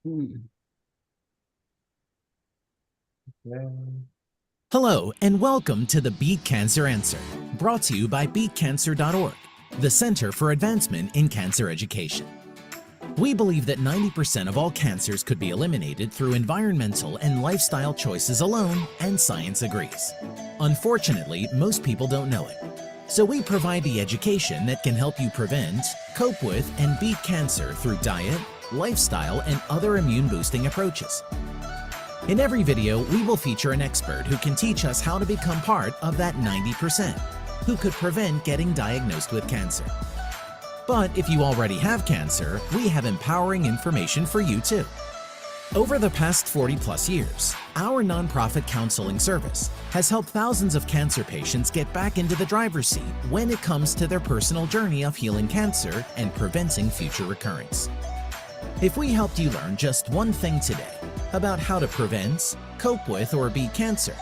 Hmm. Yeah. Hello, and welcome to the Beat Cancer Answer, brought to you by BeatCancer.Org, the Center for Advancement in Cancer Education. We believe that 90% of all cancers could be eliminated through environmental and lifestyle choices alone, and science agrees. Unfortunately, most people don't know it. So we provide the education that can help you prevent, cope with, and beat cancer through diet, lifestyle, and other immune-boosting approaches. In every video, we will feature an expert who can teach us how to become part of that 90%, who could prevent getting diagnosed with cancer. But if you already have cancer, we have empowering information for you too. Over the past 40+ years, our nonprofit counseling service has helped thousands of cancer patients get back into the driver's seat when it comes to their personal journey of healing cancer and preventing future recurrence. If we helped you learn just one thing today about how to prevent, cope with, or beat cancer,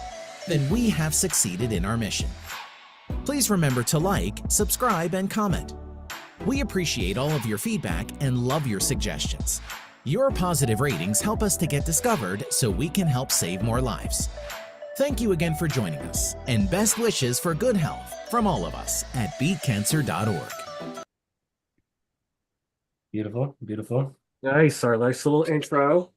then we have succeeded in our mission. Please remember to like, subscribe, and comment. We appreciate all of your feedback and love your suggestions. Your positive ratings help us to get discovered so we can help save more lives. Thank you again for joining us, and best wishes for good health from all of us at BeatCancer.Org. Beautiful, beautiful. Nice, our nice little intro.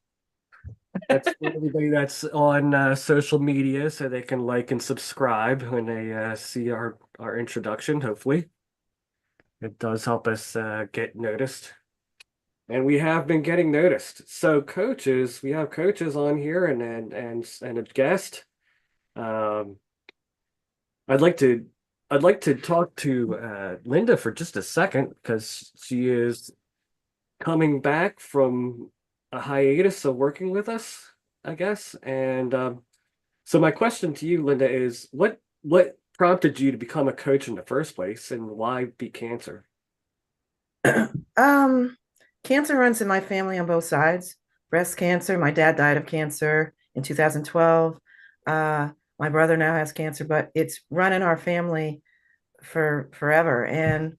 That's for everybody that's on social media, so they can like and subscribe when they see our introduction. Hopefully, it does help us get noticed, and we have been getting noticed. So, coaches, we have coaches on here, and a guest. Um, I'd like to talk to Linda for just a second because she is coming back from a hiatus of working with us, I guess. And so my question to you, Linda, is what prompted you to become a coach in the first place, and why Beat Cancer? Um, Cancer runs in my family on both sides. Breast cancer. My dad died of cancer in 2012. My brother now has cancer, but it's run in our family for forever. And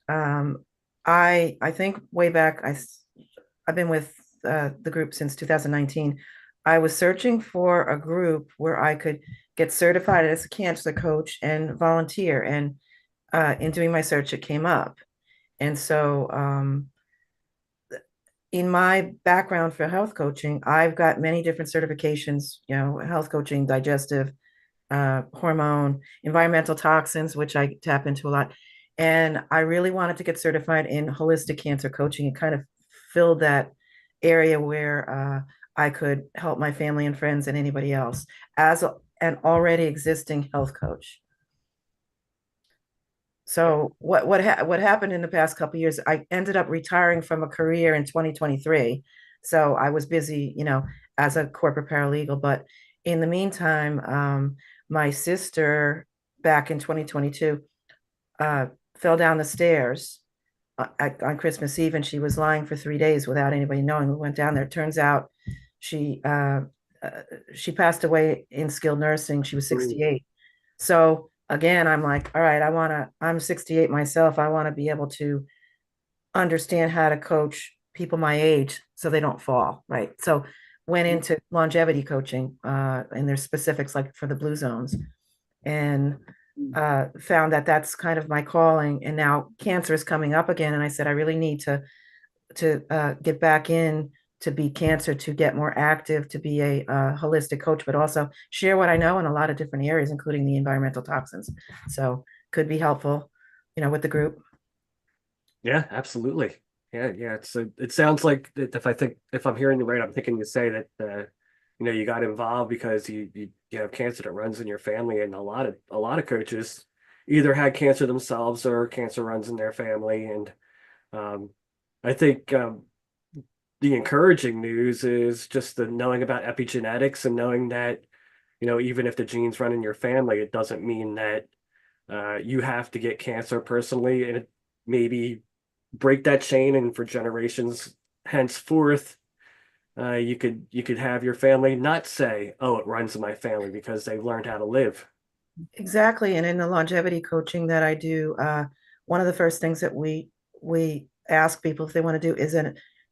um, I think way back, I've been with the group since 2019. I was searching for a group where I could get certified as a cancer coach and volunteer. And in doing my search, it came up. And so in my background for health coaching, I've got many different certifications, health coaching, digestive, hormone, environmental toxins, which I tap into a lot. And I really wanted to get certified in holistic cancer coaching. It kind of filled that area where I could help my family and friends and anybody else as an already existing health coach. So what happened in the past couple of years? I ended up retiring from a career in 2023. So I was busy, as a corporate paralegal. But in the meantime, my sister back in 2022 fell down the stairs on Christmas Eve, and she was lying for 3 days without anybody knowing. We went down there. It turns out she she passed away in skilled nursing. She was 68. So again, I'm like, all right, I'm 68 myself. I want to be able to understand how to coach people my age so they don't fall, right? So went into longevity coaching, and there's specifics like for the blue zones, and found that that's kind of my calling. And now cancer is coming up again. And I said, I really need to get back in to be cancer, to get more active, to be a holistic coach, but also share what I know in a lot of different areas, including the environmental toxins. So could be helpful, with the group. Yeah, absolutely. Yeah, yeah. It sounds like that if I'm hearing you right, I'm thinking you say that you got involved because you have cancer that runs in your family, and a lot of coaches either had cancer themselves or cancer runs in their family. And um, I think the encouraging news is just the knowing about epigenetics and knowing that, even if the genes run in your family, it doesn't mean that you have to get cancer personally, and it maybe break that chain, and for generations henceforth, you could have your family not say, "Oh, it runs in my family," because they've learned how to live. Exactly. And in the longevity coaching that I do, one of the first things that we ask people if they want to do is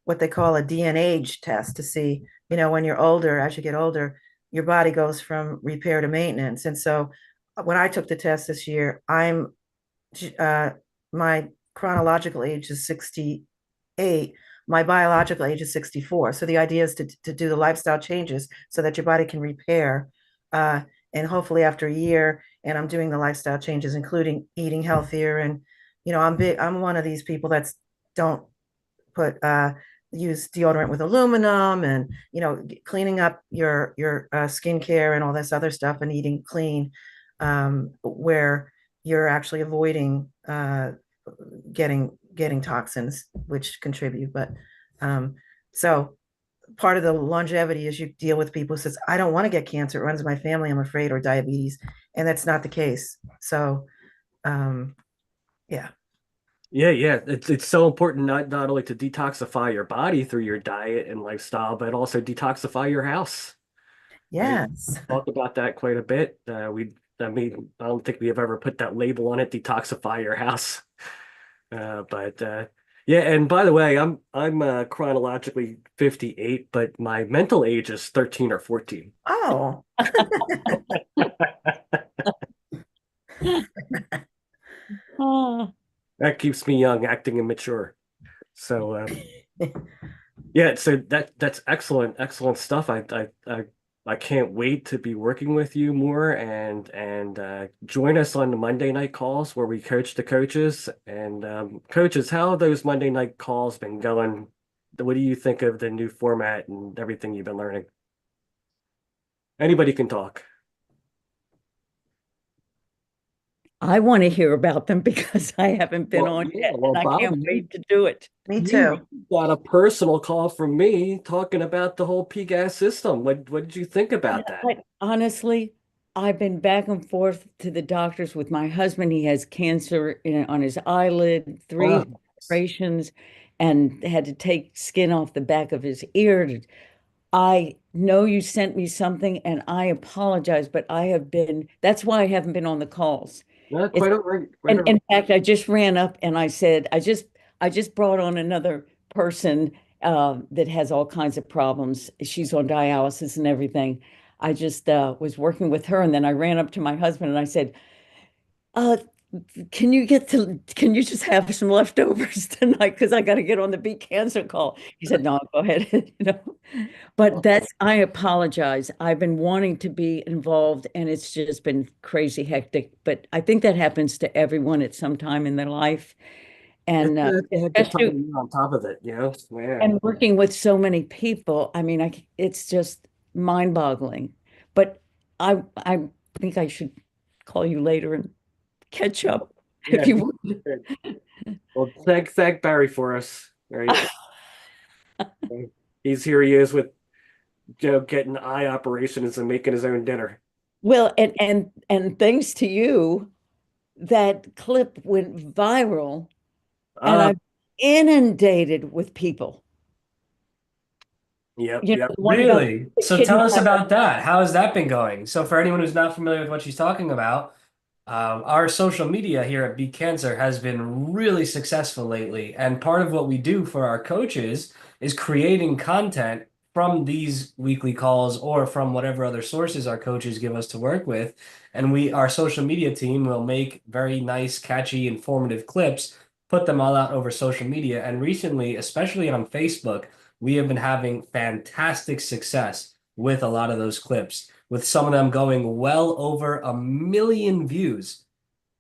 what they call a DNAge test to see, when you're older, as you get older, your body goes from repair to maintenance. And so when I took the test this year, uh, my chronological age is 68. My biological age is 64. So the idea is to do the lifestyle changes so that your body can repair. Uh, and hopefully after a year, and I'm doing the lifestyle changes, including eating healthier. And, I'm one of these people that's don't put, use deodorant with aluminum, and, cleaning up your skincare and all this other stuff, and eating clean, where you're actually avoiding getting toxins which contribute. But so part of the longevity is you deal with people who says, I don't want to get cancer, it runs in my family, I'm afraid, or diabetes, and that's not the case. So yeah. Yeah. It's so important not only to detoxify your body through your diet and lifestyle, but also detoxify your house. Right? Yes. Talked about that quite a bit. I mean, I don't think we have ever put that label on it, detoxify your house. But yeah, and by the way, I'm chronologically 58, but my mental age is 13 or 14. Oh. Oh, That keeps me young, acting immature. So yeah, so that's excellent stuff. I can't wait to be working with you more, and join us on the Monday night calls where we coach the coaches. And coaches, how have those Monday night calls been going? What do you think of the new format and everything you've been learning? Anybody can talk. I want to hear about them because I haven't been Well, on yeah, yet, well, and I can't Bobby, wait to do it. Me you too. got a personal call from me talking about the whole PGAS system. What did you think about that? But honestly, I've been back and forth to the doctors with my husband. He has cancer on his eyelid, three Oh, operations, and had to take skin off the back of his ear. I know you sent me something, and I apologize, but that's why I haven't been on the calls. no, It's quite all right. Quite And all right. in fact, I just ran up and I said, I just brought on another person that has all kinds of problems. She's on dialysis and everything. I just was working with her, and then I ran up to my husband and I said, uh, can you just have some leftovers tonight? Because I got to get on the Beat Cancer call. He said, no, go ahead. But I apologize. I've been wanting to be involved, and it's just been crazy hectic. But I think that happens to everyone at some time in their life. And It's a hectic time of especially year on top of it, you know? Yeah. and working with so many people, I mean, it's just mind-boggling. But I think I should call you later and catch up if Yeah. you would. Well, thank Barry for us, right? He is with Joe getting eye operations and making his own dinner. Well, and thanks to you, that clip went viral, and Uh, I'm inundated with people. yep. The one about Really? the So tell us kidnapper. about that. How has that been going? So for anyone who's not familiar with what she's talking about, our social media here at Beat Cancer has been really successful lately. And part of what we do for our coaches is creating content from these weekly calls or from whatever other sources our coaches give us to work with. And our social media team will make very nice, catchy, informative clips, put them all out over social media. And recently, especially on Facebook, we have been having fantastic success with a lot of those clips, with some of them going well over 1 million views.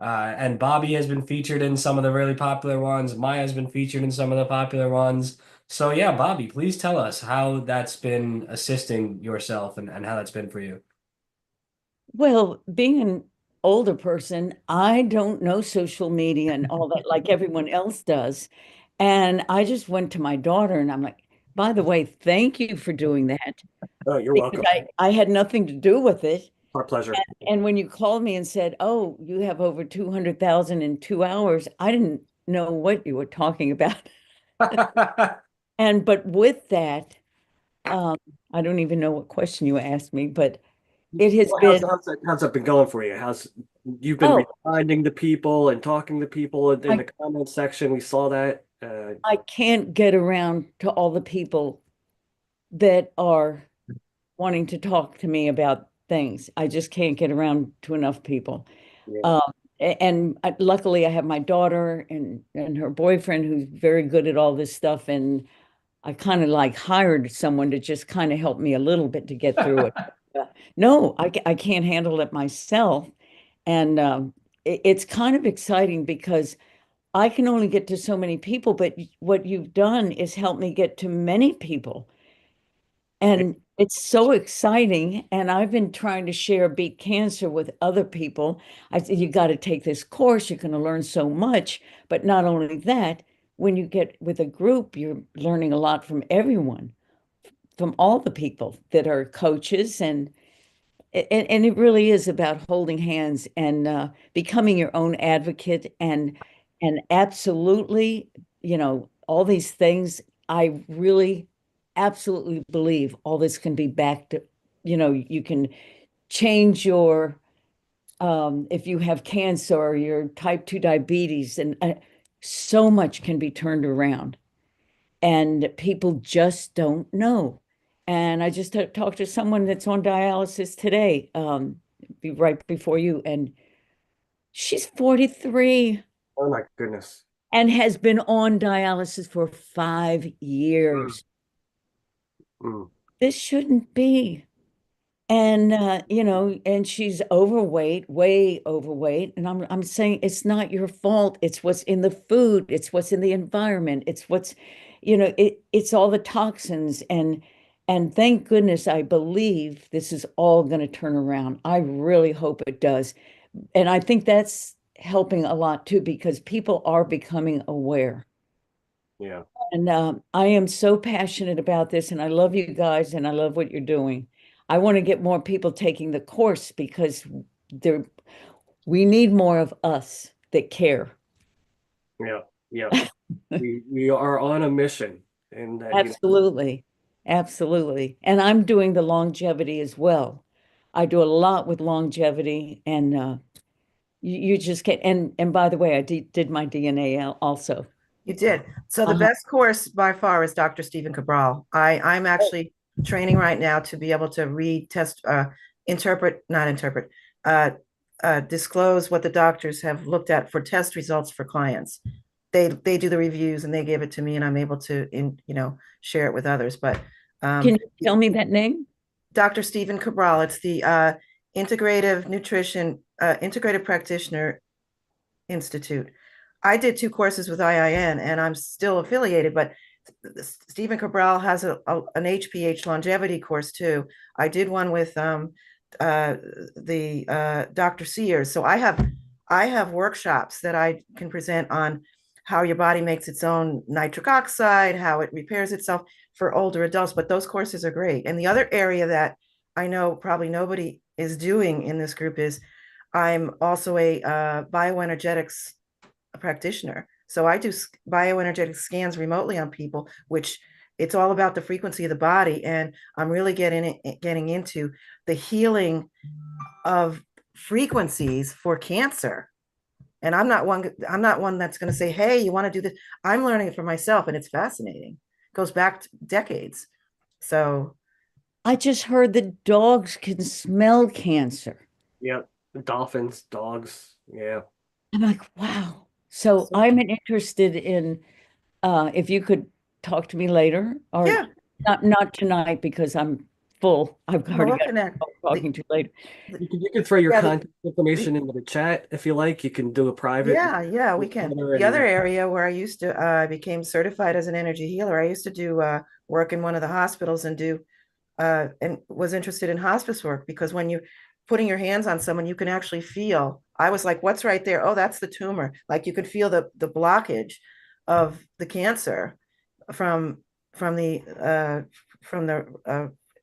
And Bobby has been featured in some of the really popular ones. Maya has been featured in some of the popular ones. So yeah, Bobby, please tell us how that's been assisting yourself and how that's been for you. Well, being an older person, I don't know social media and all that like everyone else does. And I just went to my daughter and I'm like, by the way, thank you for doing that Oh, you're because welcome. I had nothing to do with it. Our pleasure. And when you called me and said, "Oh, you have over 200,000 in 2 hours," I didn't know what you were talking about. But with that, um, I don't even know what question you asked me, but it has Well, been, how's that been going for you? You've been oh, responding to people and talking to people in I the comment section. We saw that. I can't get around to all the people that are wanting to talk to me about things. I just can't get around to enough people. Yeah. Um, and luckily, I have my daughter and her boyfriend who's very good at all this stuff. And I kind of like hired someone to just kind of help me a little bit to get through it. No, I can't handle it myself. And it's kind of exciting because I can only get to so many people, but what you've done is help me get to many people. And it's so exciting. And I've been trying to share Beat Cancer with other people. I said, you got to take this course. You're going to learn so much. But not only that, when you get with a group, you're learning a lot from everyone, from all the people that are coaches. And it really is about holding hands and becoming your own advocate and absolutely, all these things. I really absolutely believe all this can be back to, you can change your if you have cancer or your type 2 diabetes and so much can be turned around and people just don't know. And I just talked to someone that's on dialysis today, right before you, and she's 43 Oh my goodness. and has been on dialysis for 5 Mm, years. mm. This shouldn't be. And and she's overweight, way overweight. And I'm saying it's not your fault. It's what's in the food, it's what's in the environment, it's what's, it's all the toxins and thank goodness I believe this is all going to turn around. I really hope it does. And I think that's helping a lot too, because people are becoming aware. Yeah. And I am so passionate about this, and I love you guys, and I love what you're doing. I want to get more people taking the course because there we need more of us that care. Yeah. Yeah. We are on a mission, and Absolutely. Absolutely. And I'm doing the longevity as well. I do a lot with longevity, and you just get and by the way, I did my DNA also. You did. So the Uh-huh. best course by far is Dr. Stephen Cabral. I'm actually training right now to be able to read, test, interpret, not interpret, uh, disclose what the doctors have looked at for test results for clients. They do the reviews and they give it to me, and I'm able to share it with others. But Can you tell me that name? Dr. Stephen Cabral, it's the Integrative Nutrition Integrative Practitioner Institute. I did 2 courses with IIN and I'm still affiliated, but Stephen Cabral has an HPH longevity course too. I did one with the Dr. Sears. So I have workshops that I can present on how your body makes its own nitric oxide, how it repairs itself for older adults. But those courses are great. And the other area that I know probably nobody is doing in this group is I'm also a bioenergetics practitioner. So I do bioenergetic scans remotely on people, which it's all about the frequency of the body. And I'm really getting into the healing of frequencies for cancer. And I'm not one that's going to say, hey, you want to do this? I'm learning it for myself, and it's fascinating. It goes back decades. So I just heard that dogs can smell cancer. yeah, dolphins, dogs. Yeah. I'm like, wow. So so I'm interested in if you could talk to me later or yeah, not tonight because I'm full. I've no, already we'll got connect. talking to you later. You can throw your Yeah, contact information into the chat if you like. You can do a private yeah, we with can. Heather The other and area where I used to, I became certified as an energy healer. I used to do work in one of the hospitals and was interested in hospice work because when you putting your hands on someone, you can actually feel. I was like, "What's right there? Oh, that's the tumor." Like you could feel the blockage of the cancer from from the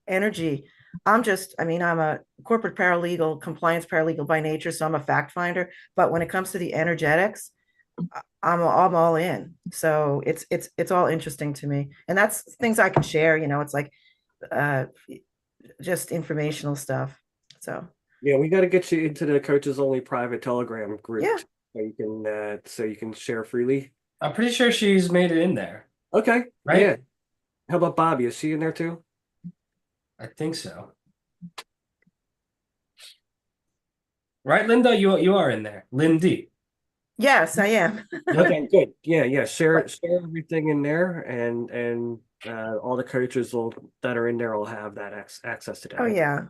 energy. I'm a corporate paralegal, compliance paralegal by nature, so I'm a fact finder. But when it comes to the energetics, I'm all in. So it's all interesting to me, and that's things I can share. It's like uh, just informational stuff. So yeah, we got to get you into the coaches only private Telegram group yeah, so you can share freely. I'm pretty sure she's made it in there, Okay, yeah. right? How about Bobby? Is she in there too? I think so. Right, Linda? You are in there. Lindy. Yes, I am. Okay, good. Yeah, yeah. But Share everything in there, and all the coaches will that are in there will have that access to oh that. yeah.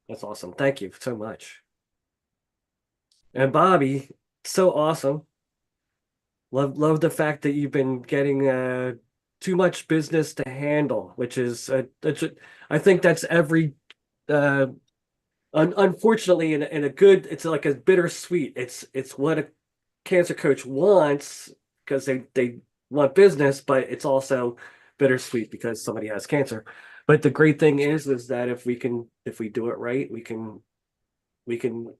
That's awesome. Thank you so much. And Bobby, so awesome. Love the fact that you've been getting too much business to handle, which is I think that's every uh unfortunately in a good it's like a bittersweet. It's what a cancer coach wants because they want business, but it's also bittersweet because somebody has cancer. But the great thing is that if we do it right, we can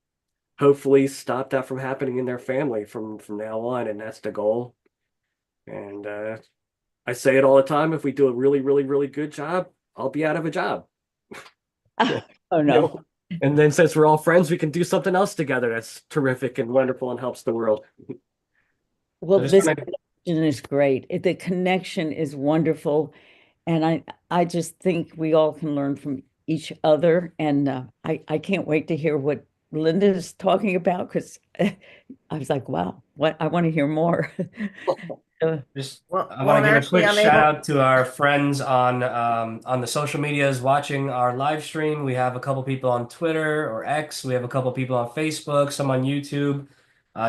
hopefully stop that from happening in their family from now on, and that's the goal. And I say it all the time, if we do a really, really, really good job, I'll be out of a job. Oh You no. know? And then since we're all friends, we can do something else together that's terrific and wonderful and helps the world. Well, I just this want to connection is great. The connection is wonderful, and I just think we all can learn from each other. And I can't wait to hear what Linda's talking about because I was like, wow, what I want to hear more. Uh, just Well, I well, want to and give a actually, quick I'm shout able. out to our friends on the social medias watching our live stream. We have a couple people on Twitter or X. We have a couple people on Facebook, some on YouTube.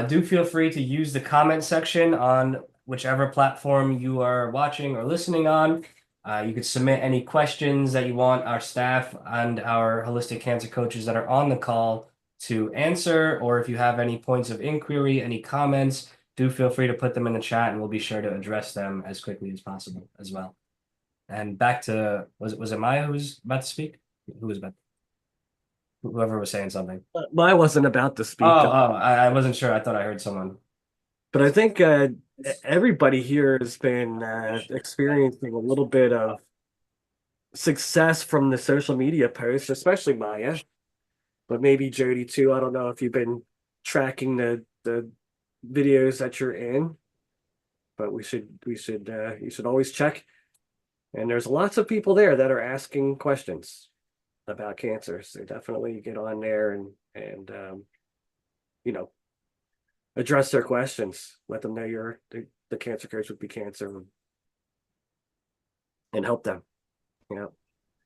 Do feel free to use the comment section on whichever platform you are watching or listening on. You could submit any questions that you want our staff and our holistic cancer coaches that are on the call to answer, or if you have any points of inquiry, any comments, do feel free to put them in the chat and we'll be sure to address them as quickly as possible as well. And back to, was it Maya who was about to speak? Who was about, whoever was saying something. Well, I wasn't about to Oh, speak, I wasn't sure. I thought I heard someone. but I think everybody here has been experiencing a little bit of success from the social media posts, especially Maya, but maybe Jody too. I don't know if you've been tracking the videos that you're in, but we should you should always check. And there's lots of people there that are asking questions about cancer. So definitely get on there and you know address their questions. Let them know you're the cancer coach with BeatCancer and help them. You know,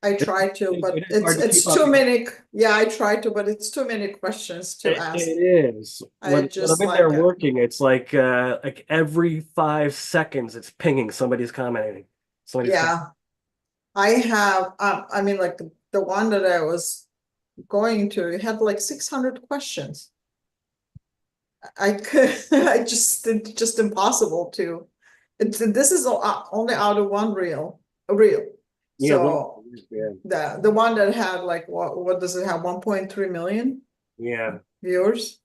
I try to, it but is hard to it's keep up. too many. Yeah, I try to, but it's too many questions to It ask. is. I When I'm just in there like, working, it's like every 5 seconds it's pinging, somebody's commenting. Somebody's yeah, I have. I mean, like the one that I was going to it had like 600 questions. I could, I just it's just impossible to. This is only out of one reel. yeah, So yeah, the one that had like what does it have 1.3 million yeah, viewers?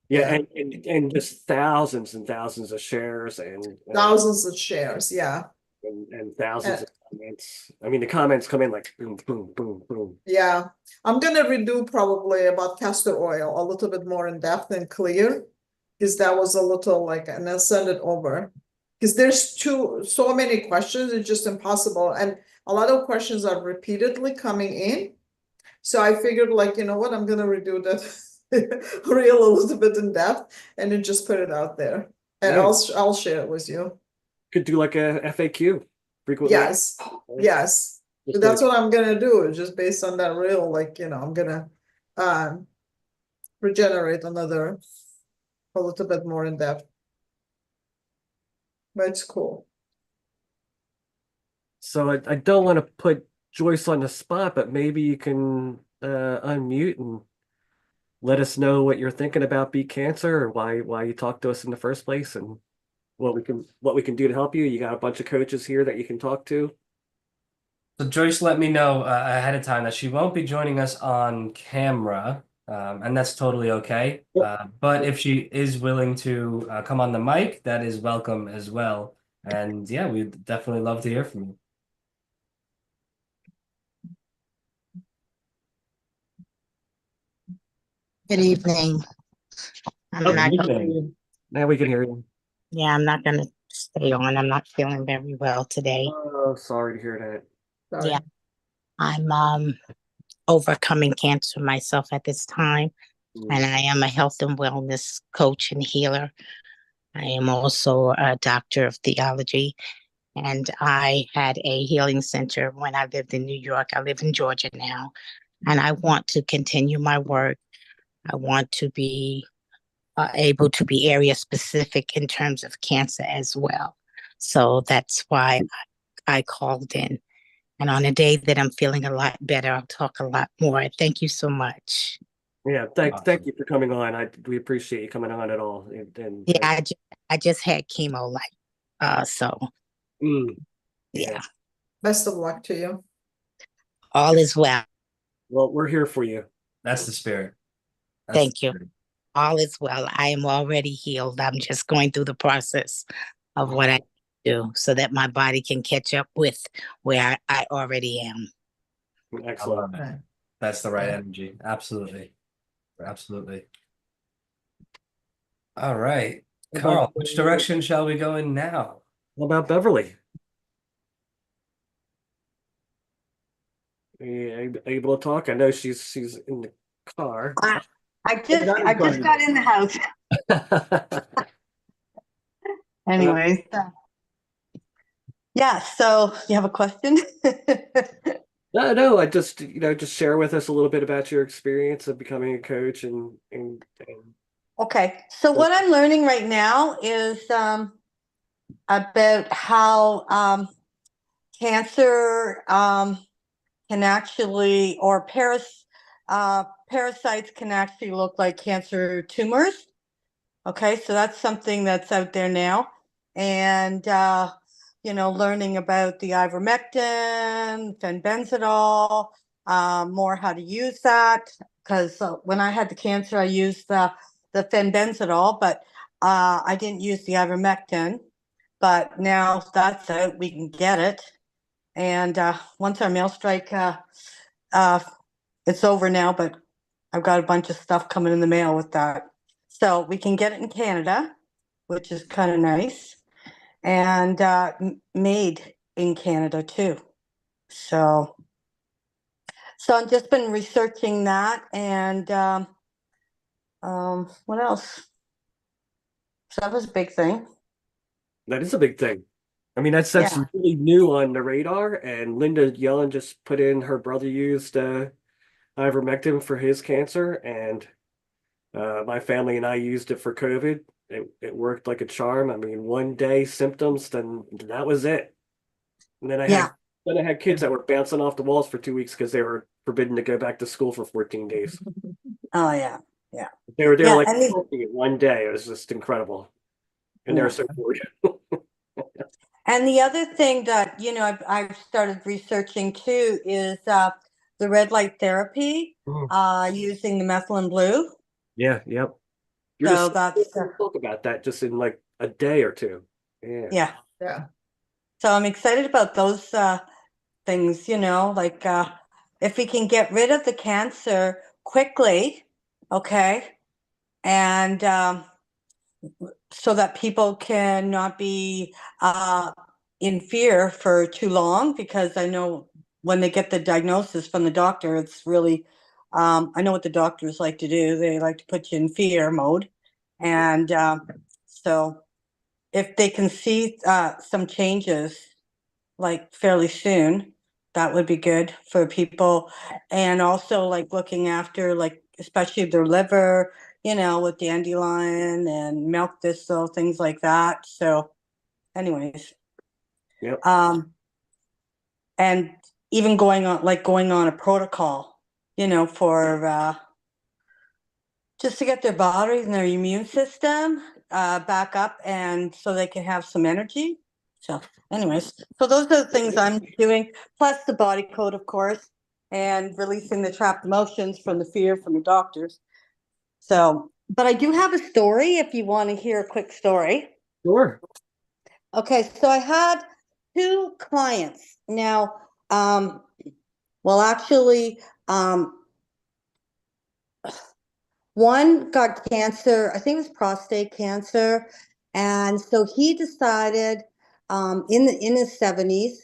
yeah, Yeah. and just thousands and thousands of shares Thousands of shares, yeah. and thousands Uh, of comments. I mean, the comments come in like boom, boom, boom, boom. yeah. I'm gonna redo probably about castor oil a little bit more in depth and clear, because that was a little like, and then send it over. Because there's so many questions, it's just impossible. And a lot of questions are repeatedly coming in. So I figured like, you know what, I'm gonna redo that reel a little bit in depth and then just put it out there. And Yeah, I'll share it with you. could do like a FAQ, frequently asked. Yes, yes. Just That's what I'm gonna do, just based on that reel, like, you know, I'm gonna um regenerate another a little bit more in depth. But it's cool. So I don't want to put Joyce on the spot, but maybe you can unmute and let us know what you're thinking about Beat Cancer or why you talked to us in the first place and what we can do to help you. You got a bunch of coaches here that you can talk to. So Joyce let me know ahead of time that she won't be joining us on camera, and that's totally okay. Yep. But if she is willing to come on the mic, that is welcome as well. And yeah, we'd definitely love to hear from you. Good evening. I'm Oh, not Good gonna, evening. now we can hear you. yeah, I'm not gonna stay on. I'm not feeling very well today. Oh, sorry to hear that. Yeah, I'm overcoming cancer myself at this time, and I am a health and wellness coach and healer. I am also a doctor of theology, and I had a healing center when I lived in New York. I live in Georgia now, and I want to continue my work. I want to be able to be area specific in terms of cancer as well. So that's why I called in. And on a day that I'm feeling a lot better, I'll talk a lot more. Thank you so much. Yeah, thank Awesome. you for coming on. We appreciate you coming on at all. Yeah, I just had chemo, so mm, yeah, Best of luck to you. all is well. well, we're here for you. That's the spirit. That's the Thank you. spirit. All is well. I am already healed. I'm just going through the process of what I do so that my body can catch up with where I already am. I Excellent. love it. That's the right energy. Absolutely. Absolutely. All right. How Carl, about, which direction shall we go in now? what about Beverly? Are you able to talk? I know she's in the car. I Maybe not in the car just got in the house. Anyways, yeah, so you have a question? No, I just just share with us a little bit about your experience of becoming a coach and Okay, so what I'm learning right now is about how cancer can actually, or parasites can actually look like cancer tumors. Okay, so that's something that's out there now. And, learning about the ivermectin, fenbenzidol, more how to use that. Because when I had the cancer, I used the fenbenzidol, but I didn't use the ivermectin. But now that's out, we can get it. And once our mail strike, it's over now, but I've got a bunch of stuff coming in the mail with that. So we can get it in Canada, which is kind of nice, and made in Canada too. So, I've just been researching that, and what else? So that was a big thing. that is a big thing. I mean, that's Yeah. really new on the radar. And Linda Yellen just put in her brother used ivermectin for his cancer, and my family and I used it for COVID. It worked like a charm. I mean, one day symptoms, then that was it. And Yeah. then I had kids that were bouncing off the walls for 2 weeks because they were forbidden to go back to school for 14 days. Oh yeah. Yeah. They were Yeah, like and coping it one day. It was just incredible. And they were Yeah. so bored. And the other thing that, I've started researching too is the red light therapy using the methylene blue. Yeah, yep. You're So just that's talk about that just in like a day or two. Yeah. yeah. Yeah. So I'm excited about those things, like if we can get rid of the cancer quickly, okay, and so that people can not be in fear for too long, because I know when they get the diagnosis from the doctor, it's really, I know what the doctors like to do. They like to put you in fear mode. And so if they can see some changes like fairly soon, that would be good for people. And also like looking after, like, especially their liver, with dandelion and milk thistle, things like that. So anyways, Yep. and even going on a protocol, for just to get their body and their immune system back up, and so they can have some energy. So anyways, so those are the things I'm doing, plus the body code, of course, and releasing the trapped emotions from the fear from the doctors. So, but I do have a story if you want to hear a quick story. Sure. Okay, so I had two clients. Now, well, actually, one got cancer, I think it was prostate cancer, And so he decided in his 70s,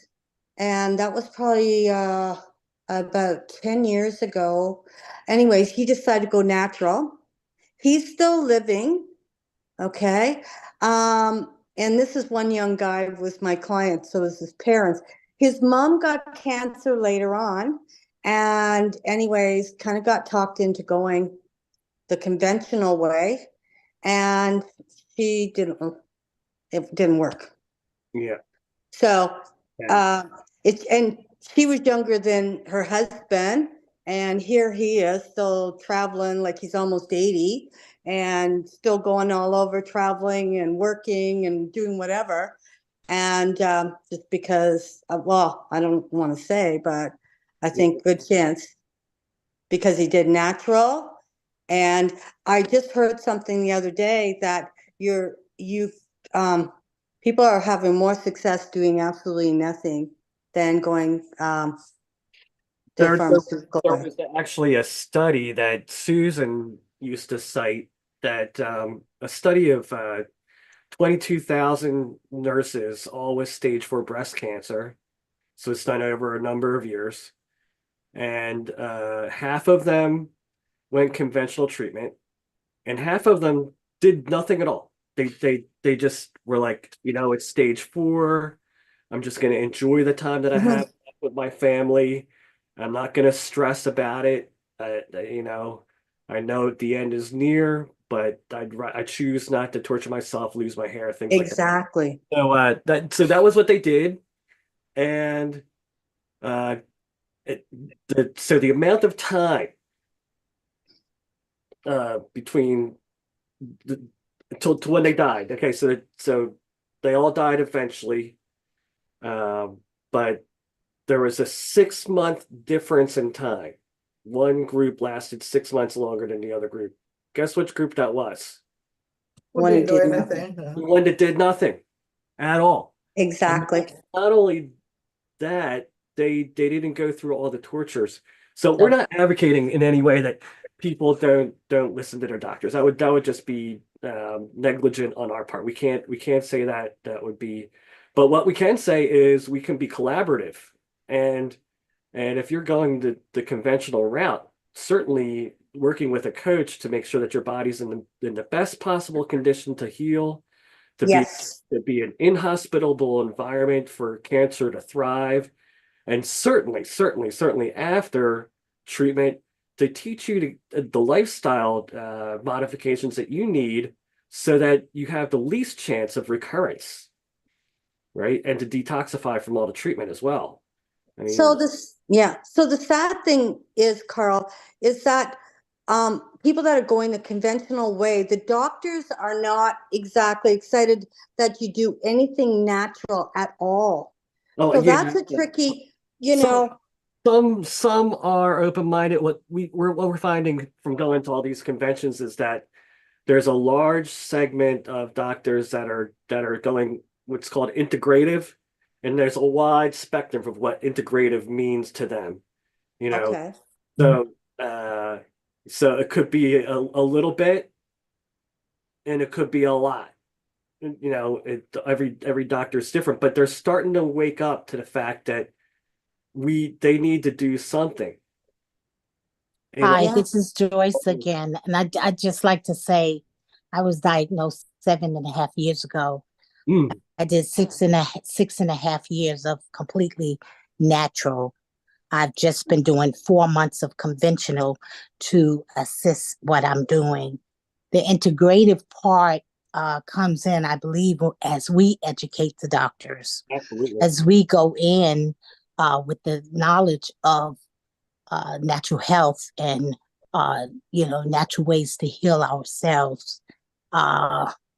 and that was probably about 10 years ago. Anyways, he decided to go natural. He's still living, okay? And this is one young guy was my client, so is his parents. His mom got cancer later on, and anyways, kind of got talked into going the conventional way, and she didn't, it didn't work. Yeah. So And it's, and she was younger than her husband, and here he is still traveling like he's almost 80 and still going all over traveling and working and doing whatever. And just because, well, I don't want to say, but I think good chance because he did natural. And I just heard something the other day that you people are having more success doing absolutely nothing than going the there pharmaceutical there way. was actually a study that Susan used to cite that a study of 22,000 nurses, all with stage 4 breast cancer. So it's done over a number of years. And half of them went conventional treatment, and half of them did nothing at all. They just were like, it's stage 4. I'm just going to enjoy the time that I have with my family. I'm not going to stress about it. I know the end is near, but I choose not to torture myself, lose my hair, things like that. Exactly. So that was what they did, and uh, so the amount of time between to when they died. Okay, so they all died eventually, but there was a 6-month difference in time. One group lasted 6 months longer than the other group. Guess which group that was? Who When he didn't do did anything. The one that did nothing at all. And exactly. not only that, they didn't go through all the tortures. So we're No. not advocating in any way that people don't listen to their doctors. That would just be negligent on our part. We can't say that. That would be, but what we can say is we can be collaborative, and if you're going the conventional route, certainly working with a coach to make sure that your body's in the best possible condition to heal, to be Yes. to be an inhospitable environment for cancer to thrive, and certainly after treatment to teach you the lifestyle modifications that you need so that you have the least chance of recurrence, right? And to detoxify from all the treatment as well. I So mean, so the sad thing is, Carl, is that people that are going the conventional way, the doctors are not exactly excited that you do anything natural at all. oh So yeah, that's a tricky, some some are open-minded. What we're finding from going to all these conventions is that there's a large segment of doctors that are going what's called integrative, and there's a wide spectrum of what integrative means to them. You know, okay. so uh, so it could be a little bit, and it could be a lot. Every doctor is different, but they're starting to wake up to the fact that they need to do something. Hi, Yeah. this is Joyce again. And I'd just like to say I was diagnosed 7.5 years ago. Mm, I did 6.5 years of completely natural. I've just been doing 4 months of conventional to assist what I'm doing. The integrative part comes in, I believe, as we educate the doctors, absolutely. as we go in with the knowledge of natural health and natural ways to heal ourselves.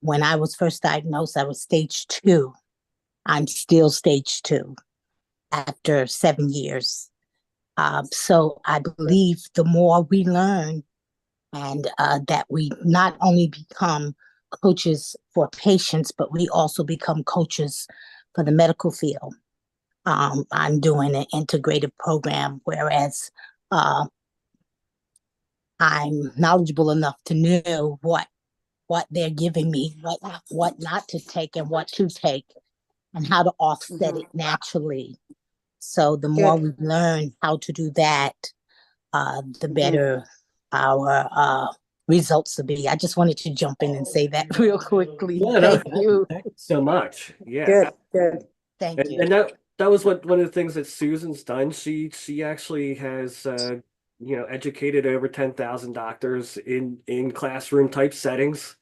When I was first diagnosed, I was stage 2. I'm still stage 2 after 7 years. So I believe the more we learn and that we not only become coaches for patients, but we also become coaches for the medical field. I'm doing an integrative program, whereas I'm knowledgeable enough to know what what they're giving me, what not to take and what to take, and how to offset it naturally. So the more Good. we learn how to do that, the better our results will be. I just wanted to jump in and say that real quickly. Yeah, no, Thank you. thank you so much. Yeah. Good, good. Thank And you. that was one of the things that Susan's done. She actually has educated over 10,000 doctors in classroom type settings,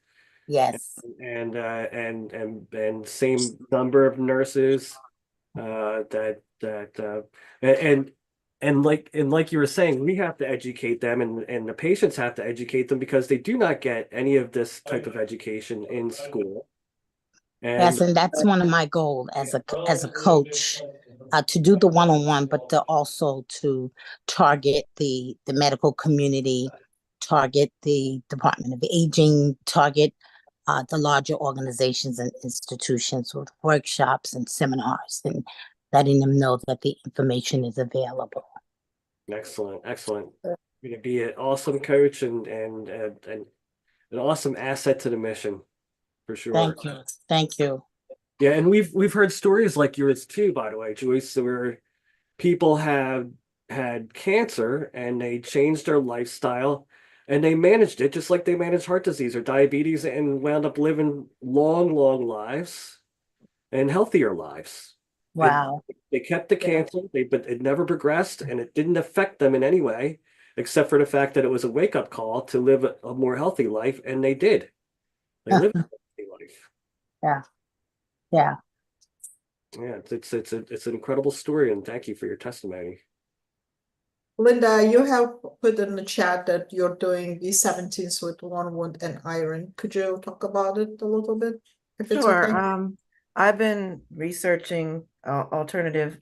Yes. and same number of nurses that and like you were saying, we have to educate them, and the patients have to educate them because they do not get any of this type of education in school. Yes, And and that's one of my goals as a coach, to do the one-on-one, but to also to target the medical community, target the Department of Aging, target the larger organizations and institutions with workshops and seminars, and letting them know that the information is available. excellent, excellent. You're gonna be an awesome coach and an awesome asset to the mission for sure. Thank you. Thank you. Yeah, and we've heard stories like yours too, by the way, Joyce, where people have had cancer and they changed their lifestyle and they managed it just like they managed heart disease or diabetes and wound up living long, long lives and healthier lives. It, Wow. they kept the cancer, but it never progressed and it didn't affect them in any way, except for the fact that it was a wake-up call to live a more healthy life, and they did. They lived a healthy life. Yeah. Yeah. Yeah, it's an incredible story, and thank you for your testimony. Linda, you have put in the chat that you're doing B17s with wormwood and iron. Could you talk about it a little bit, if it's Sure. okay? I've been researching alternative,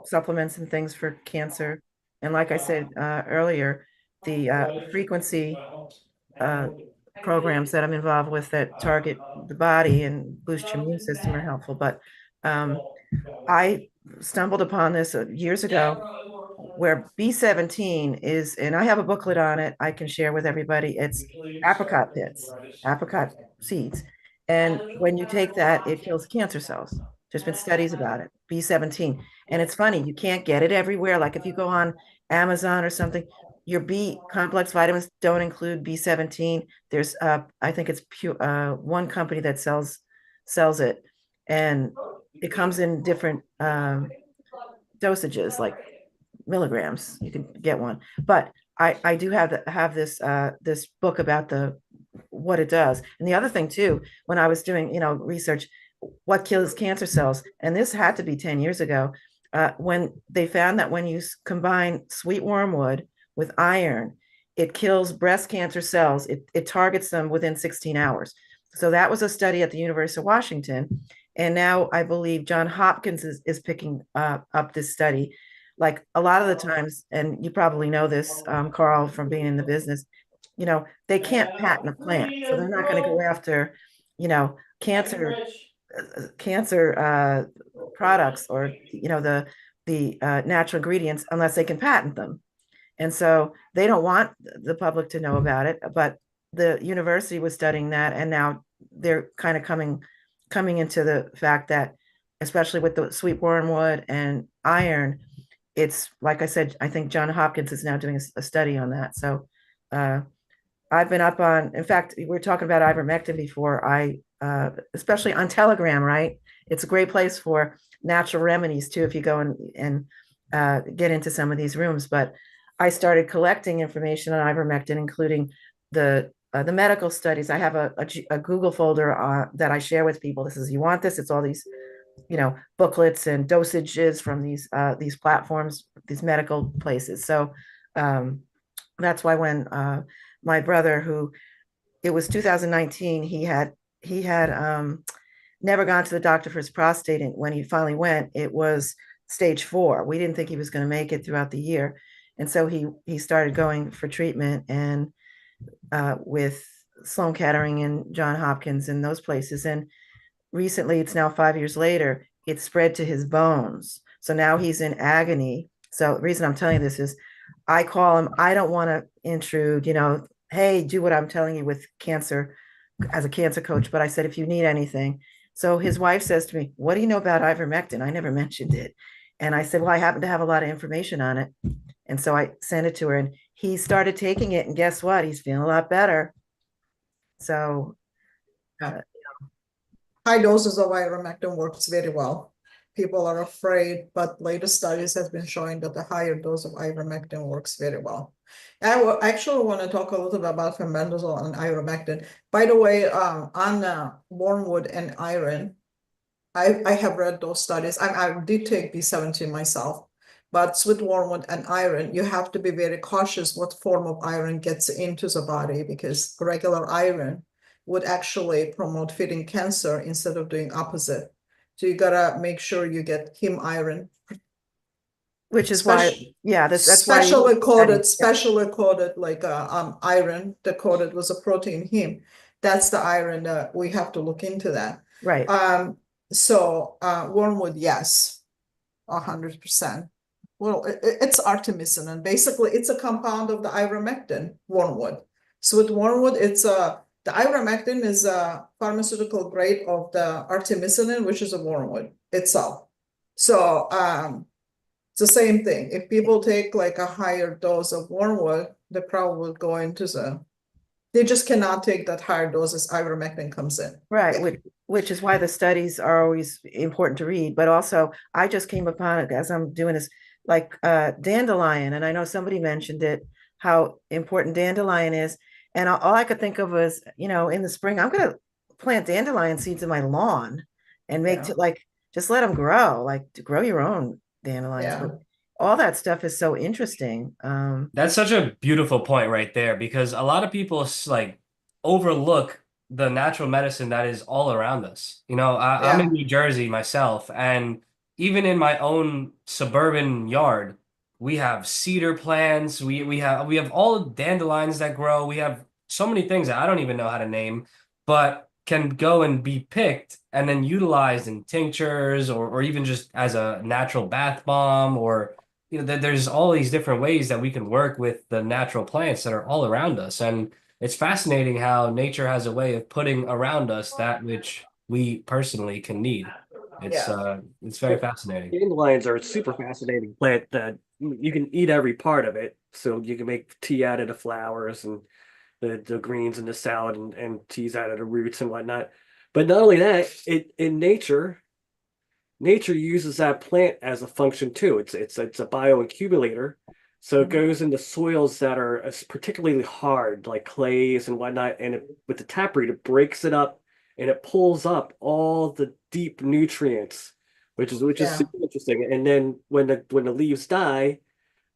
supplements and things for cancer. And like I said earlier, the frequency programs that I'm involved with that target the body and boost your immune system are helpful. But I stumbled upon this years ago where B17 is, and I have a booklet on it I can share with everybody. It's apricot pits, apricot seeds. And when you take that, it kills cancer cells. There's been studies about it, B17. And it's funny, you can't get it everywhere. Like if you go on Amazon or something, your B complex vitamins don't include B17. There's I think it's one company that sells it, and it comes in different dosages, like milligrams. You can get one, but I do have this book about what it does. And the other thing too, when I was doing research, what kills cancer cells, and this had to be 10 years ago, when they found that when you combine sweet wormwood with iron, it kills breast cancer cells. It targets them within 16 hours. So that was a study at the University of Washington. And now I believe John Hopkins is picking up this study. Like a lot of the times, and you probably know this, Carl, from being in the business, they can't patent a plant. So they're not going to go after, cancer products, or the natural ingredients, unless they can patent them. And so they don't want the public to know about it. But the university was studying that, and now they're kind of coming into the fact that, especially with the sweet wormwood and iron, it's like I said, I think John Hopkins is now doing a study on that. So I've been up on, in fact, we were talking about ivermectin before. Especially on Telegram, right? It's a great place for natural remedies too, if you go and get into some of these rooms. But I started collecting information on ivermectin, including the medical studies. I have a Google folder that I share with people. This is, you want this? It's all these, booklets and dosages from these platforms, these medical places. So that's why when my brother, who, it was 2019, he had never gone to the doctor for his prostate, and when he finally went, it was stage 4. We didn't think he was going to make it throughout the year, and so he started going for treatment, and with Sloan Kettering and John Hopkins and those places. And recently, it's now 5 years later, it spread to his bones. So now he's in agony. So the reason I'm telling you this is I call him, I don't want to intrude, hey, do what I'm telling you with cancer as a cancer coach, but I said, if you need anything. So his wife says to me, what do you know about ivermectin? I never mentioned it. And I said, well, I happen to have a lot of information on it. And so I sent it to her, and he started taking it. And guess what? He's feeling a lot better. So, Yeah. High doses of ivermectin works very well. People are afraid, but latest studies has been showing that the higher dose of ivermectin works very well. I actually want to talk a little bit about fenbendazole and ivermectin. By the way, on wormwood and iron, I have read those studies. I did take B17 myself, but with wormwood and iron, you have to be very cautious what form of iron gets into the body, because regular iron would actually promote feeding cancer instead of doing opposite. So you gotta make sure you get heme iron, which is why, yeah, that's why. specially coded like iron. The coded was a protein heme. That's the iron that we have to look into that. Right. So wormwood, yes, 100%. Well, it's artemisinin. Basically, it's a compound of the ivermectin, wormwood. So with wormwood, it's the ivermectin is a pharmaceutical grade of the artemisinin, which is a wormwood itself. So it's the same thing. If people take like a higher dose of wormwood, they probably will go into they just cannot take that higher dose as ivermectin comes in. Right, which is why the studies are always important to read. But also, I just came upon it as I'm doing this, like dandelion, and I know somebody mentioned it, how important dandelion is. And all I could think of was, in the spring, I'm gonna plant dandelion seeds in my lawn and make Yeah. like just let them grow, like to grow your own dandelions. Yeah. But all that stuff is so interesting. That's such a beautiful point right there, because a lot of people like overlook the natural medicine that is all around us. I'm in Yeah. New Jersey myself, and even in my own suburban yard, we have cedar plants, we have all the dandelions that grow. We have so many things that I don't even know how to name, but can go and be picked and then utilized in tinctures, or even just as a natural bath bomb, or there's all these different ways that we can work with the natural plants that are all around us. And it's fascinating how nature has a way of putting around us that which we personally can need. It's Yeah. it's very fascinating. Dandelions are a super fascinating plant that you can eat every part of it. So you can make tea out of the flowers and the greens in the salad, and teas out of the roots and whatnot. But not only that, in nature uses that plant as a function too. It's a bioaccumulator. So it Mhm. goes into soils that are particularly hard, like clays and whatnot. And with the taproot, it breaks it up and it pulls up all the deep nutrients, which is Yeah. super interesting. And then when the leaves die,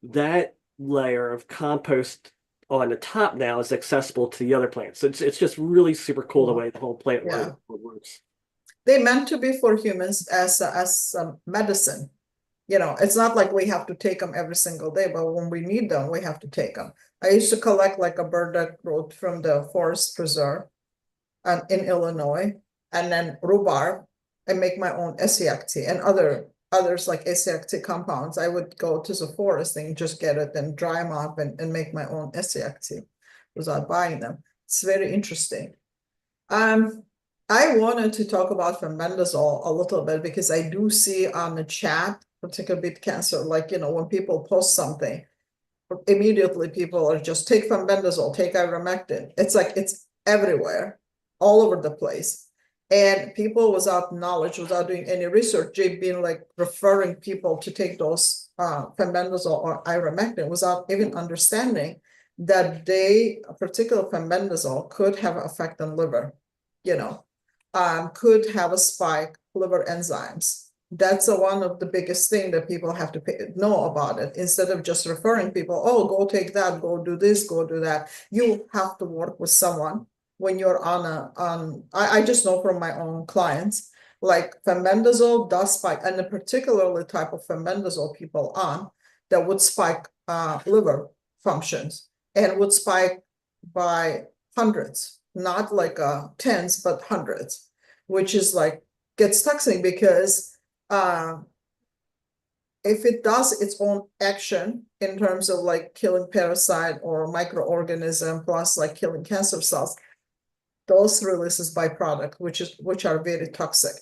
that layer of compost on the top now is accessible to the other plants. So it's just really super cool the way the whole plant Yeah. works. They meant to be for humans as medicine. It's not like we have to take them every single day, but when we need them, we have to take them. I used to collect like a burdock root from the forest preserve in Illinois, and then rhubarb, and make my own essiac tea and others like essiac tea compounds. I would go to the forest and just get it and dry them up and make my own essiac tea without buying them. It's very interesting. I wanted to talk about fenbendazole a little bit because I do see on the chat, particularly BeatCancer, like, when people post something, immediately people are just take fenbendazole, take ivermectin. It's like it's everywhere, all over the place. And people without knowledge, without doing any research, they've been like referring people to take those fenbendazole or ivermectin without even understanding that a particular fenbendazole could have an effect on liver, could have a spike liver enzymes. That's one of the biggest thing that people have to know about it. Instead of just referring people, oh, go take that, go do this, go do that. You have to work with someone when you're I just know from my own clients, like fenbendazole does spike, and the particularly type of fenbendazole people on that would spike liver functions, and would spike by hundreds, not like tens, but hundreds, which is like gets toxic because if it does its own action in terms of like killing parasite or microorganism plus like killing cancer cells, those releases byproduct, which are very toxic.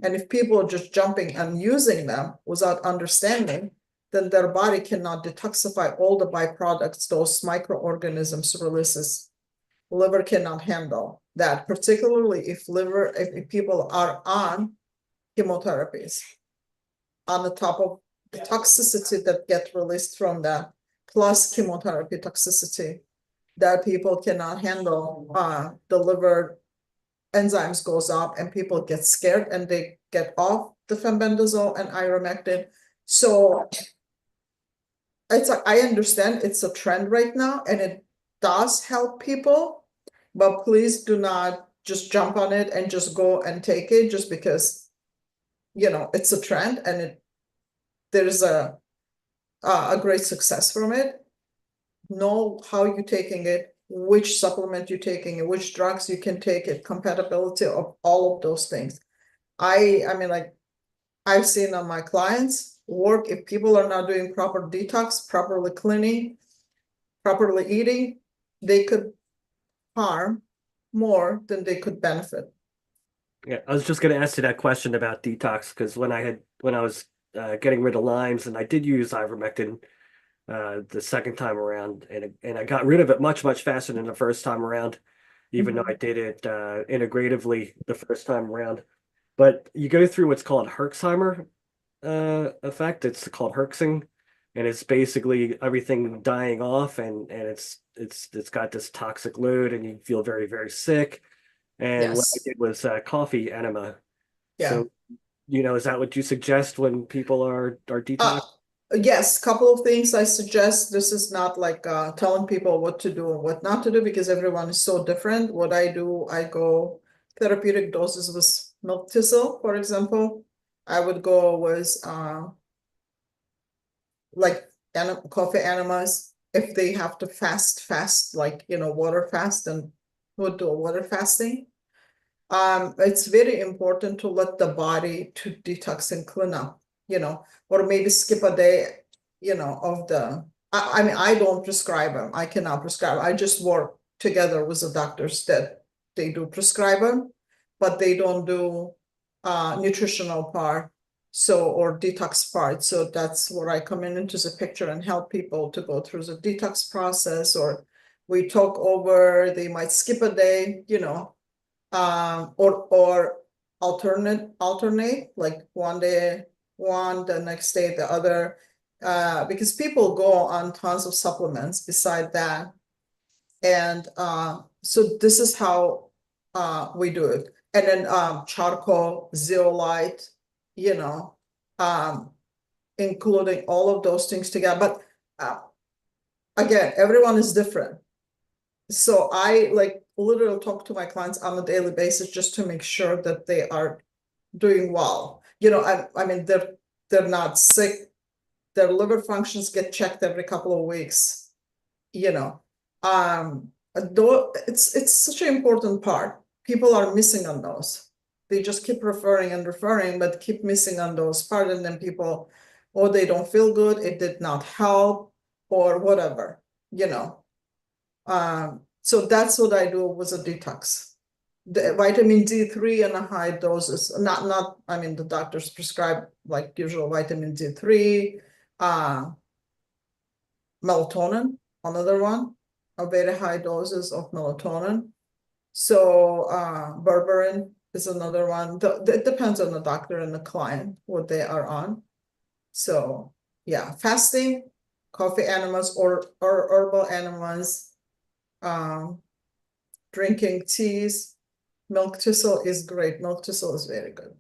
And if people are just jumping and using them without understanding, then their body cannot detoxify all the byproducts those microorganisms releases. Liver cannot handle that, particularly if people are on chemotherapies, on the top of the toxicity that get released from that, plus chemotherapy toxicity that people cannot handle. The liver enzymes goes up and people get scared and they get off the fenbendazole and ivermectin. So it's like, I understand it's a trend right now and it does help people, but please do not just jump on it and just go and take it just because, it's a trend and there's a great success from it. Know how you're taking it, which supplement you're taking, and which drugs you can take it, compatibility of all of those things. I mean, like, I've seen on my clients work, if people are not doing proper detox, properly cleaning, properly eating, they could harm more than they could benefit. Yeah, I was just going to ask you that question about detox because when I was getting rid of Lyme's, and I did use ivermectin the second time around, and I got rid of it much faster than the first time around, even though I did it integratively the first time around. But you go through what's called Herxheimer effect. It's called herxing, and it's basically everything dying off, and it's got this toxic load, and you feel very sick. And what I Yes. did was coffee enema. Yeah. So, is that what you suggest when people are detox? Yes, couple of things I suggest. This is not like telling people what to do and what not to do because everyone is so different. What I do, I go therapeutic doses with milk thistle, for example. I would go with like coffee enemas. If they have to fast, like, water fast, and would do a water fasting. It's very important to let the body to detox and clean up, or maybe skip a day, of I mean, I don't prescribe them. I cannot prescribe. I just work together with the doctors that they do prescribe them, but they don't do nutritional part, or detox part. So that's where I come into the picture and help people to go through the detox process, or we talk over, they might skip a day, or alternate, like one day one, the next day the other, because people go on tons of supplements beside that. And so this is how we do it. And then charcoal, zeolite, including all of those things together. But again, everyone is different. So I like literally talk to my clients on a daily basis just to make sure that they are doing well. I mean, they're not sick. Their liver functions get checked every couple of weeks. Though it's such an important part. People are missing on those. They just keep referring and referring, but keep missing on those part, and then people, or they don't feel good, it did not help, or whatever. So that's what I do with a detox. The vitamin D3 in a high doses, I mean, the doctors prescribe like usual vitamin D3, melatonin, another one, a very high doses of melatonin. So berberine is another one. It depends on the doctor and the client, what they are on. So yeah, fasting, coffee enemas or herbal enemas, drinking teas. Milk thistle is great. Milk thistle is very good.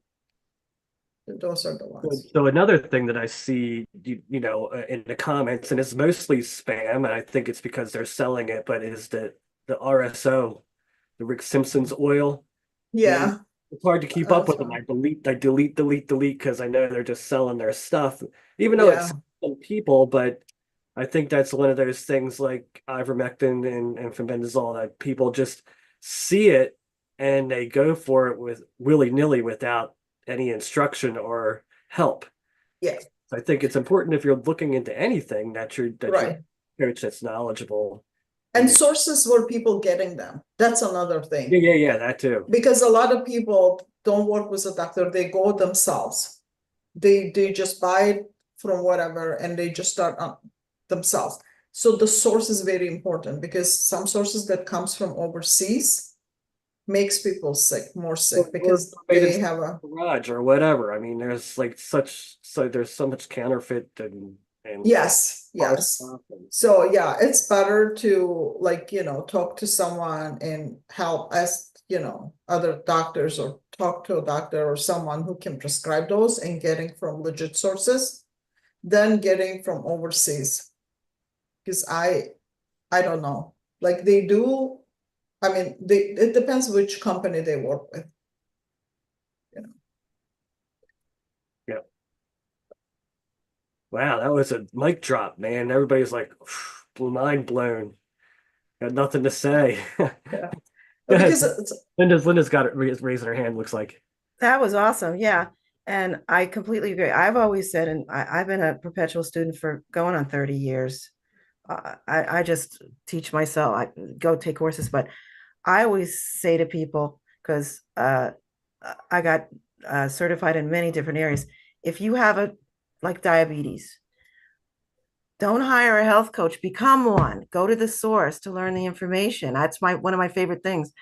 Those are the ones. So another thing that I see, in the comments, and it's mostly spam, and I think it's because they're selling it, but is the RSO, the Rick Simpson's oil. And Yeah, it's hard to keep up that's with them. right. I delete because I know they're just selling their stuff, even though Yeah, it's some people. But I think that's one of those things like ivermectin and fenbendazole that people just see it and they go for it with willy-nilly without any instruction or help. yeah, I think it's important if you're looking into anything that you're right. a coach that's knowledgeable And sources where people getting them. That's another thing. Yeah, that too. Because a lot of people don't work with a doctor, they go themselves. They just buy it from whatever and they just start themselves. So the source is very important because some sources that comes from overseas makes people sick, more sick because they have a garage or whatever. I mean, there's like there's so much counterfeit and yes. stuff So yeah, it's better to talk to someone and help us, other doctors or talk to a doctor or someone who can prescribe those and getting from legit sources than getting from overseas. Because I don't know. Like they do, I mean, it depends which company they work with. Yeah. Wow, that was a mic drop, man. Everybody's like mind blown. Got nothing to say. Yeah. Go ahead. Because it's, Linda's got it raising her hand, looks like. That was awesome. Yeah. And I completely agree. I've always said, and I've been a perpetual student for going on 30 years. I just teach myself, I go take courses, but I always say to people, because I got certified in many different areas, if you have like diabetes, don't hire a health coach, become one. Go to the source to learn the information. That's one of my favorite things.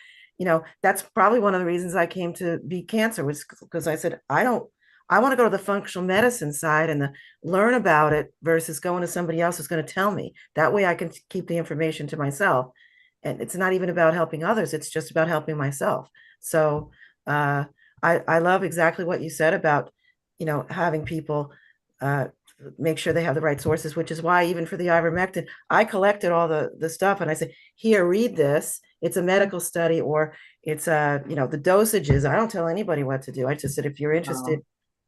That's probably one of the reasons I came to Beat Cancer, was because I said, I want to go to the functional medicine side and learn about it versus going to somebody else who's going to tell me. That way I can keep the information to myself. And it's not even about helping others, it's just about helping myself. So I love exactly what you said about, having people make sure they have the right sources, which is why even for the ivermectin, I collected all the stuff and I said, here, read this. It's a medical study, or it's the dosages. I don't tell anybody what to do. I just said, if you're interested,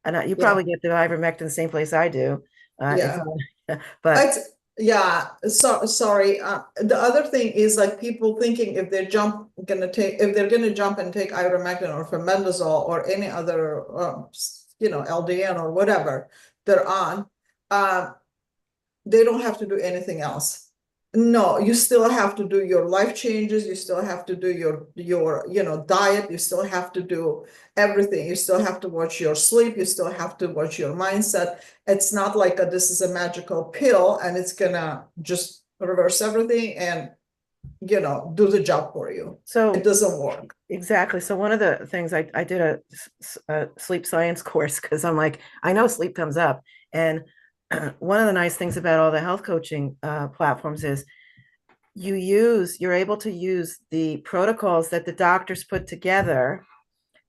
and you probably get the ivermectin the same place I do. yeah. But yeah, so sorry. The other thing is like people thinking if they're gonna jump and take ivermectin or fenbendazole or any other LDN or whatever they're on, they don't have to do anything else. No, you still have to do your life changes. You still have to do your diet. You still have to do everything. You still have to watch your sleep. You still have to watch your mindset. It's not like this is a magical pill and it's gonna just reverse everything and do the job for you. So it doesn't work. Exactly. So one of the things I did a sleep science course because I'm like, I know sleep comes up. And one of the nice things about all the health coaching platforms is you're able to use the protocols that the doctors put together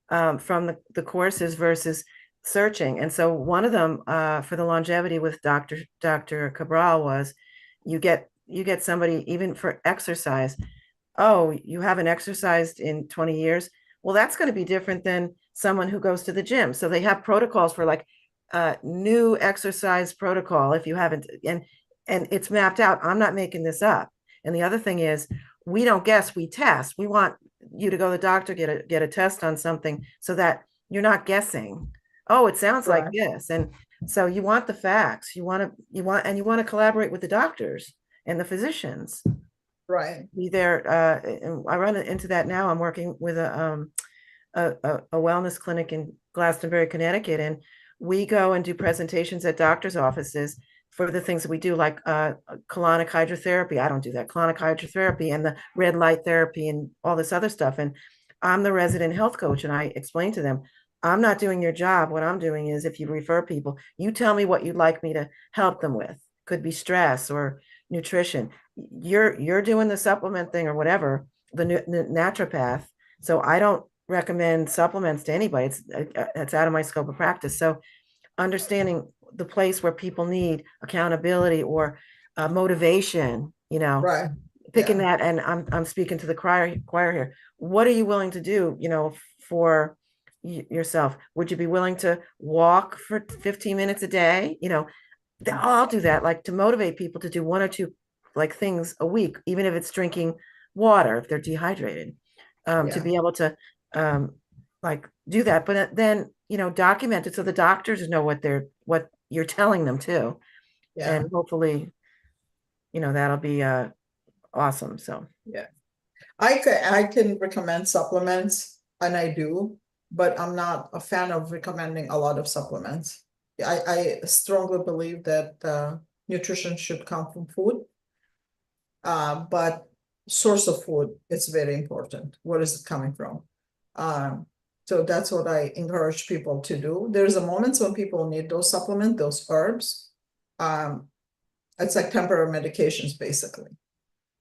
from the courses versus searching. And so one of them for the longevity with Dr. Cabral was you get somebody even for exercise. Oh, you haven't exercised in 20 years. Well, that's going to be different than someone who goes to the gym. So they have protocols for like new exercise protocol if you haven't, and it's mapped out. I'm not making this up. And the other thing is, we don't guess, we test. We want you to go to the doctor, get a test on something so that you're not guessing. Oh, it sounds like this. And so you want the facts. You want to collaborate with the doctors and the physicians. Right. Be there. I run into that now. I'm working with a wellness clinic in Glastonbury, Connecticut, and we go and do presentations at doctors' offices for the things that we do, like colonic hydrotherapy. I don't do that. Colonic hydrotherapy and the red light therapy and all this other stuff. And I'm the resident health coach, and I explain to them, I'm not doing your job. What I'm doing is, if you refer people, you tell me what you'd like me to help them with. Could be stress or nutrition. You're doing the supplement thing or whatever, the naturopath. So I don't recommend supplements to anybody. It's out of my scope of practice. So understanding the place where people need accountability or motivation, Right. picking that. And I'm speaking to the choir here. What are you willing to do, for yourself? Would you be willing to walk for 15 minutes a day? I'll do that, like to motivate people to do one or two like things a week, even if it's drinking water if they're dehydrated, to be able to like do that. But then document it so the doctors know what you're telling them too. Yeah. And hopefully that'll be awesome. So I can recommend supplements, and I do, but I'm not a fan of recommending a lot of supplements. I strongly believe that nutrition should come from food, but source of food is very important. Where is it coming from? So that's what I encourage people to do. There's a moments when people need those supplements, those herbs. It's like temporary medications, basically.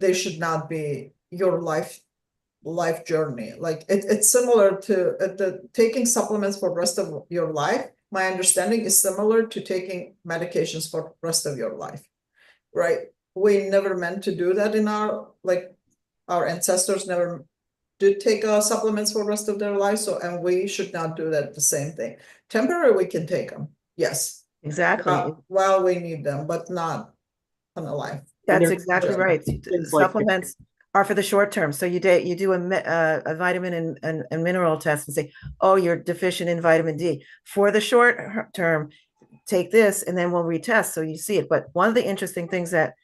They should not be your life journey. Like it's similar to the taking supplements for the rest of your life. My understanding is similar to taking medications for the rest of your life, right? We never meant to do that in our ancestors never did take supplements for the rest of their life. So, and we should not do that the same thing. Temporary, we can take them. Yes. exactly. While we need them, but not on a life. That's there's exactly right. things like Supplements are for the short term. So you do a vitamin and mineral test and say, oh, you're deficient in vitamin D. For the short term, take this and then we'll retest so you see it. But one of the interesting things that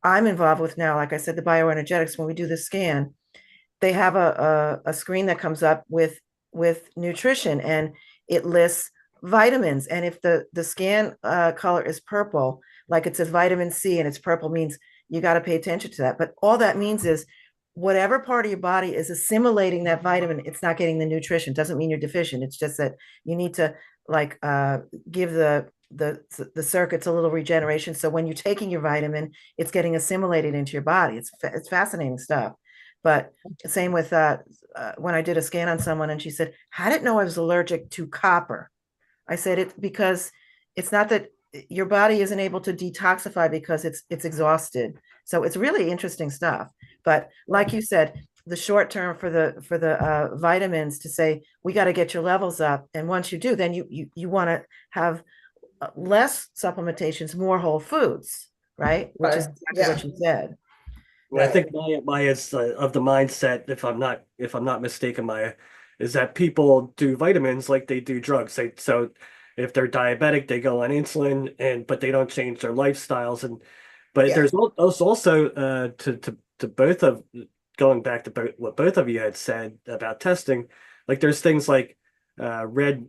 I'm involved with now, like I said, the bioenergetics, when we do the scan, they have a screen that comes up with nutrition, and it lists vitamins. And if the scan color is purple, like it says vitamin C and it's purple, means you got to pay attention to that. But all that means is whatever part of your body is assimilating that vitamin, it's not getting the nutrition. Doesn't mean you're deficient. It's just that you need to like give the circuits a little regeneration. So when you're taking your vitamin, it's getting assimilated into your body. It's fascinating stuff. But same with when I did a scan on someone and she said, I didn't know I was allergic to copper. I said it's because it's not that your body isn't able to detoxify because it's exhausted. So it's really interesting stuff. But like you said, the short term for the vitamins to say we got to get your levels up, and once you do, then you want to have less supplementations, more whole foods, right? Which is exactly what you said. I think Maya's of the mindset, if I'm not mistaken, Maya, is that people do vitamins like they do drugs. So if they're diabetic, they go on insulin, but they don't change their lifestyles. But there's also to both of going back to what both of you had said about testing, like there's things like red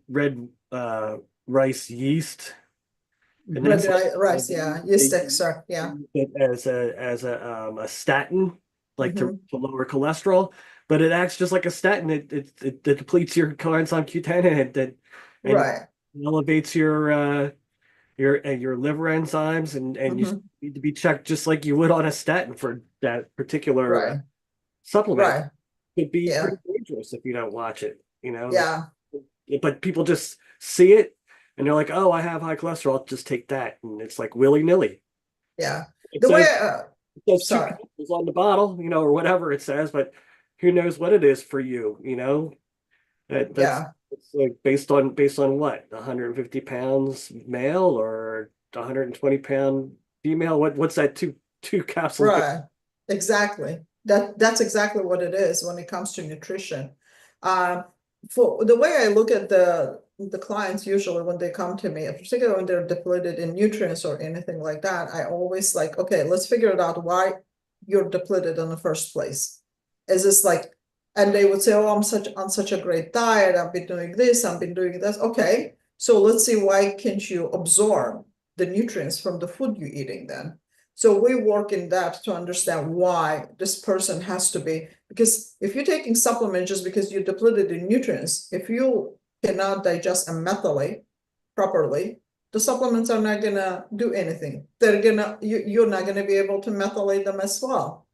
rice yeast. And Red that's rice, yeast extract, as a statin, like to lower cholesterol, but it acts just like a statin. It depletes your coenzyme Q10 and elevates your liver enzymes, and you need to be checked just like you would on a statin for that particular supplement. Right. Could be pretty dangerous if you don't watch it, Yeah. But people just see it and they're like, oh, I have high cholesterol, just take that. And it's like willy-nilly. Yeah. It The way says two sorry. capsules on the bottle, or whatever it says, but who knows what it is for you, that's it's like based on what? 150 pounds male or 120-pound female? What's that two capsules? Right. Exactly. That's exactly what it is when it comes to nutrition. For the way I look at the clients, usually when they come to me, particularly when they're depleted in nutrients or anything like that, I always like, okay, let's figure it out why you're depleted in the first place. Is this like, and they would say, oh, I'm on such a great diet, I've been doing this, I've been doing this. Okay, so let's see, why can't you absorb the nutrients from the food you're eating then? So we work in depth to understand why this person has to be, because if you're taking supplements just because you're depleted in nutrients, if you cannot digest and methylate properly, the supplements are not gonna do anything. You're not gonna be able to methylate them as well.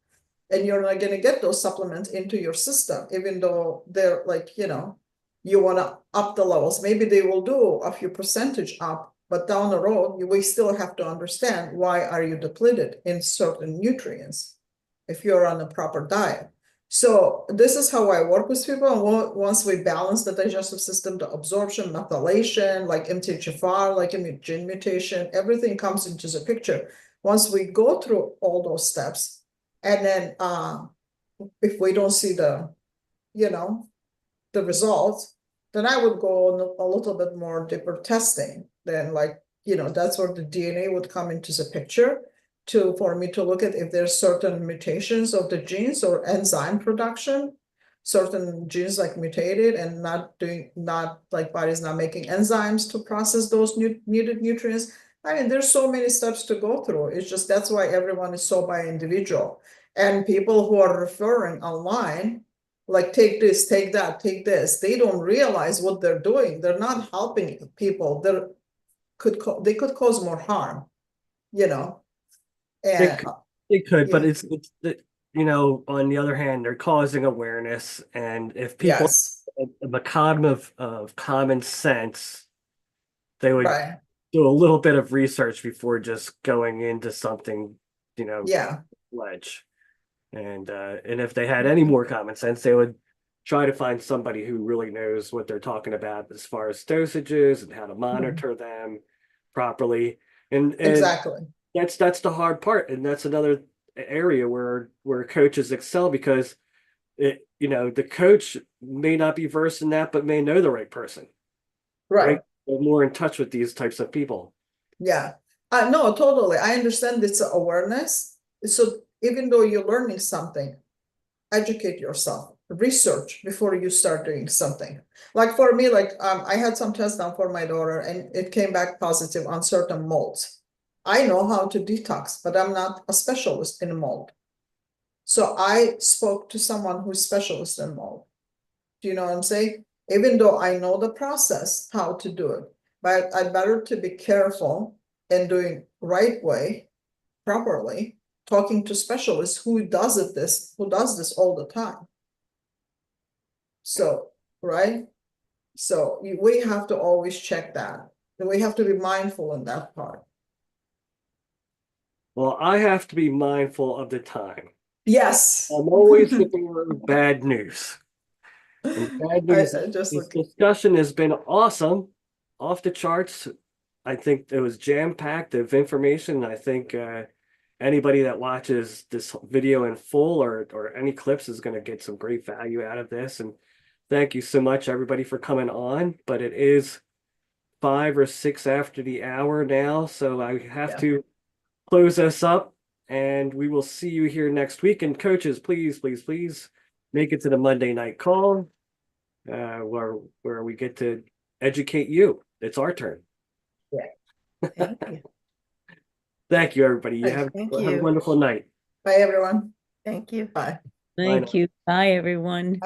And you're not gonna get those supplements into your system, even though they're like, you wanna up the levels. Maybe they will do a few percentage up, but down the road, we still have to understand why are you depleted in certain nutrients if you're on a proper diet. So this is how I work with people. And once we balance the digestive system, the absorption, methylation, like MTHFR, like gene mutation, everything comes into the picture. Once we go through all those steps, and then if we don't see the results, then I would go on a little bit more deeper testing. Then that's where the DNA would come into the picture. for me to look at if there's certain mutations of the genes or enzyme production, certain genes like mutated and not like body's not making enzymes to process those needed nutrients. I mean, there's so many steps to go through. It's just that's why everyone is so by individual. And people who are referring online, like take this, take that, take this, they don't realize what they're doing. They're not helping people. They could cause more harm, you know. And It could, but yeah. you know, on the other hand, they're causing awareness, and if people Yes, had a modicum of common sense, they would right. do a little bit of research before just going into something, you know, Yeah, ledge. And if they had any more common sense, they would try to find somebody who really knows what they're talking about as far as dosages and how to monitor them properly. And exactly. that's the hard part, and that's another area where coaches excel because you know, the coach may not be versed in that, but may know the right person, right? Right. They're more in touch with these types of people. Yeah. No, totally. I understand it's awareness. So even though you're learning something, educate yourself, research before you start doing something. Like for me, like I had some tests done for my daughter and it came back positive on certain molds. I know how to detox, but I'm not a specialist in mold. So I spoke to someone who's specialist in mold. Do you know what I'm saying? Even though I know the process, how to do it, but I better to be careful and doing right way, properly, talking to specialists who does this all the time. So, right? So we have to always check that. And we have to be mindful in that part. Well, I have to be mindful of the time. Yes. I'm always getting bad news. And bad news, I just this like, discussion has been awesome, off the charts. I think it was jam-packed of information. I think anybody that watches this video in full or any clips is going to get some great value out of this. And thank you so much, everybody, for coming on. But it is 5 or 6 after the hour now, so I have yeah. to close us up. And we will see you here next week. And coaches, please, please, please make it to the Monday night call where we get to educate you. It's our turn. Thank you. Thank you, everybody. You Thank Thank have a you. wonderful night. Bye, everyone. Thank you. Bye. Bye now. Thank you. Bye, everyone.